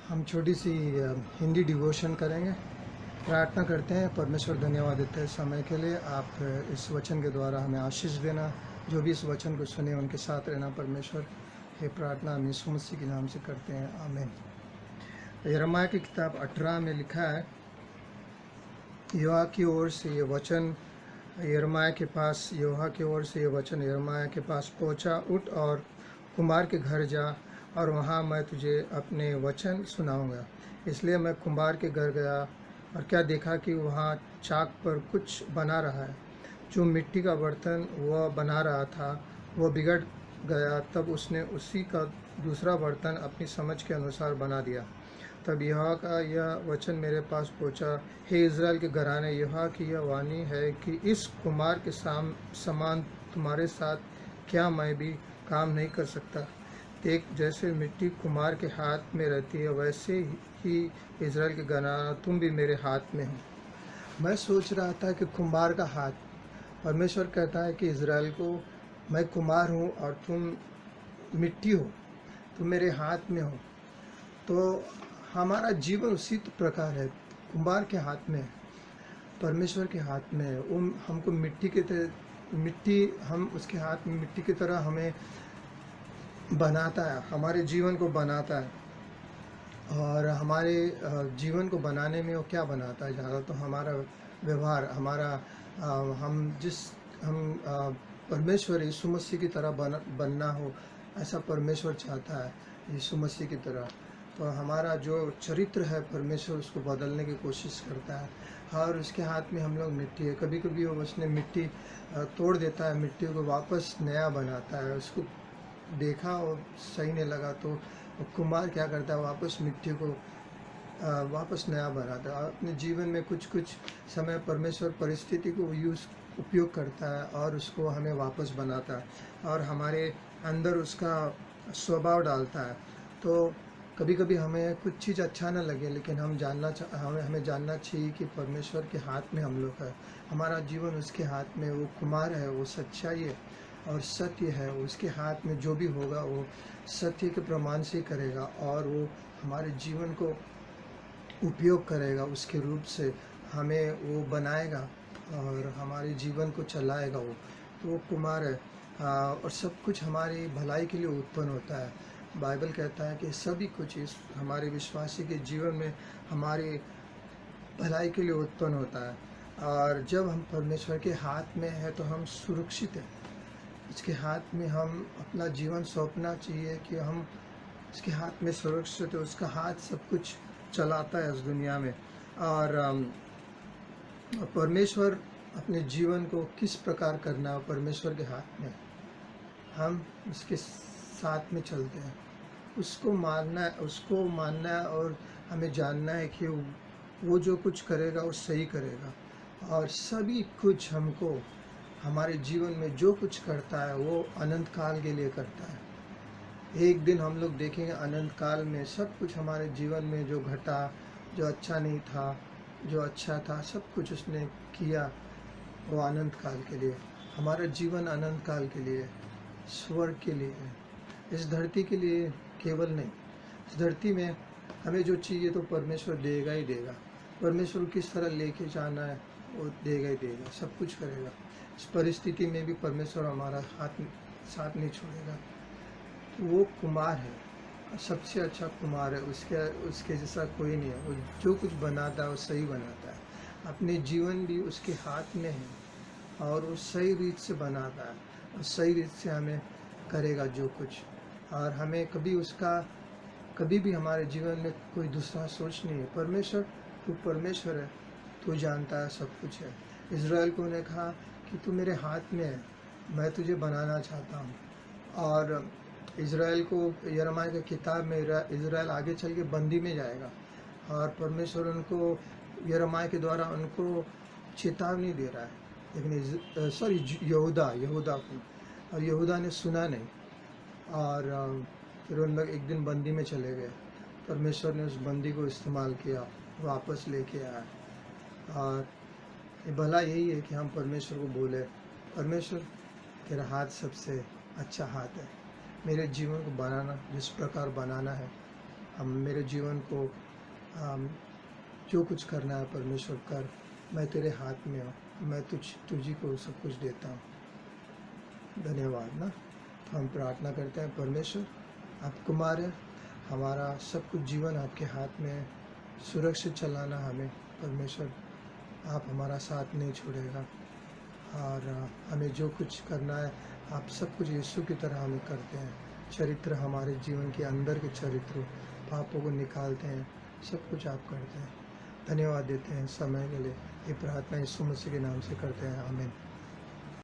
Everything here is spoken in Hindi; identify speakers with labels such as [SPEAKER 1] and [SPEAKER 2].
[SPEAKER 1] हम छोटी सी हिंदी डिवोशन करेंगे। प्रार्थना करते हैं। परमेश्वर धन्यवाद देते हैं समय के लिए। आप इस वचन के द्वारा हमें आशीष देना। जो भी इस वचन को सुने उनके साथ रहना परमेश्वर। ये प्रार्थना हम यीशु मसीह के नाम से करते हैं, आमीन। यिर्मयाह की किताब 18 में लिखा है, यहोवा की ओर से ये वचन यिर्मयाह के पास यहोवा की ओर से ये वचन यिर्मयाह के पास पहुंचा, उठ और कुम्हार के घर जा और वहाँ मैं तुझे अपने वचन सुनाऊंगा। इसलिए मैं कुम्हार के घर गया और क्या देखा कि वहाँ चाक पर कुछ बना रहा है। जो मिट्टी का बर्तन वह बना रहा था वह बिगड़ गया। तब उसने उसी का दूसरा बर्तन अपनी समझ के अनुसार बना दिया। तब यहोवा का यह वचन मेरे पास पहुंचा, हे इज़राइल के घराने, यहोवा की यह वाणी है कि इस कुम्हार के समान तुम्हारे साथ क्या मैं भी काम नहीं कर सकता। देख, जैसे मिट्टी कुम्हार के हाथ में रहती है वैसे ही इज़राइल के घराना तुम भी मेरे हाथ में हो। मैं सोच रहा था कि कुम्हार का हाथ, परमेश्वर कहता है कि इज़राइल को, मैं कुम्हार हूँ और तुम मिट्टी हो, तुम मेरे हाथ में हो। तो हमारा जीवन उसी प्रकार है, कुम्हार के हाथ में है, परमेश्वर के हाथ में है। वो हमको मिट्टी हम उसके हाथ में मिट्टी की तरह हमें बनाता है, हमारे जीवन को बनाता है। और हमारे जीवन को बनाने में वो क्या बनाता है? ज़्यादा तो हमारा व्यवहार, हमारा हम परमेश्वर यीशु मसीह की तरह बनना हो, ऐसा परमेश्वर चाहता है, यीशु मसीह की तरह। तो हमारा जो चरित्र है परमेश्वर उसको बदलने की कोशिश करता है। और उसके हाथ में हम लोग मिट्टी है। कभी कभी वो उसने मिट्टी तोड़ देता है, मिट्टी को वापस नया बनाता है। उसको देखा और सही नहीं लगा तो कुम्हार क्या करता है, वापस मिट्टी को वापस नया बनाता है। अपने जीवन में कुछ कुछ समय परमेश्वर परिस्थिति को उपयोग करता है और उसको हमें वापस बनाता है और हमारे अंदर उसका स्वभाव डालता है। तो कभी कभी हमें कुछ चीज़ अच्छा न लगे, लेकिन हमें जानना चाहिए कि परमेश्वर के हाथ में हम लोग है, हमारा जीवन उसके हाथ में। वो कुम्हार है, वो सच्चाई है और सत्य है। उसके हाथ में जो भी होगा वो सत्य के प्रमाण से करेगा और वो हमारे जीवन को उपयोग करेगा, उसके रूप से हमें वो बनाएगा और हमारे जीवन को चलाएगा। तो वो कुम्हार है। और सब कुछ हमारी भलाई के लिए उत्पन्न होता है। बाइबल कहता है कि सभी कुछ इस हमारे विश्वासी के जीवन में हमारी भलाई के लिए उत्पन्न होता है। और जब हम परमेश्वर के हाथ में है तो हम सुरक्षित हैं। इसके हाथ में हम अपना जीवन सौंपना चाहिए कि हम इसके हाथ में सुरक्षित है। उसका हाथ सब कुछ चलाता है इस दुनिया में। और परमेश्वर अपने जीवन को किस प्रकार करना है परमेश्वर के हाथ में। हम उसके साथ में चलते हैं, उसको मानना है और हमें जानना है कि वो जो कुछ करेगा वो सही करेगा। और सभी कुछ हमको हमारे जीवन में जो कुछ करता है वो अनंत काल के लिए करता है। एक दिन हम लोग देखेंगे अनंत काल में सब कुछ हमारे जीवन में जो घटा, जो अच्छा नहीं था, जो अच्छा था, सब कुछ उसने किया वो अनंत काल के लिए। हमारा जीवन अनंत काल के लिए, स्वर्ग के लिए है, इस धरती के लिए केवल नहीं। इस धरती में हमें जो चाहिए तो परमेश्वर देगा ही देगा। परमेश्वर किस तरह लेके जाना है वो देगा ही देगा, सब कुछ करेगा। इस परिस्थिति में भी परमेश्वर हमारा साथ नहीं छोड़ेगा। वो कुम्हार है, सबसे अच्छा कुम्हार है, उसके जैसा कोई नहीं है। वो जो कुछ बनाता है वो सही बनाता है। अपने जीवन भी उसके हाथ में है और वो सही रीत से बनाता है और सही रीत से हमें करेगा जो कुछ। और हमें कभी भी हमारे जीवन में कोई दूसरा सोच नहीं है। तू परमेश्वर है, तू जानता है, सब कुछ है। इज़राइल को ने कहा कि तू मेरे हाथ में है, मैं तुझे बनाना चाहता हूँ। और इज़राइल को यिर्मयाह की किताब में इज़राइल आगे चल के बंदी में जाएगा और परमेश्वर उनको यिर्मयाह के द्वारा उनको चेतावनी दे रहा है। लेकिन यहूदा को, और यहूदा ने सुना नहीं और फिर उन लोग एक दिन बंदी में चले गए। परमेश्वर ने उस बंदी को इस्तेमाल किया, वापस लेके आया। और ये भला यही है कि हम परमेश्वर को बोले, परमेश्वर तेरा हाथ सबसे अच्छा हाथ है, मेरे जीवन को बनाना जिस प्रकार बनाना है हम मेरे जीवन को जो कुछ करना है परमेश्वर कर, मैं तेरे हाथ में हूँ, मैं तुझी को सब कुछ देता हूँ। धन्यवाद ना। तो हम प्रार्थना करते हैं, परमेश्वर आप कुमार है, हमारा सब कुछ जीवन आपके हाथ में है, सुरक्षित चलाना हमें परमेश्वर, आप हमारा साथ नहीं छोड़ेगा और हमें जो कुछ करना है आप सब कुछ यीशु की तरह हमें करते हैं। चरित्र हमारे जीवन के अंदर के चरित्र पापों को निकालते हैं, सब कुछ आप करते हैं। धन्यवाद देते हैं समय के लिए। ये प्रार्थना यीशु मसीह के नाम से करते हैं, आमीन।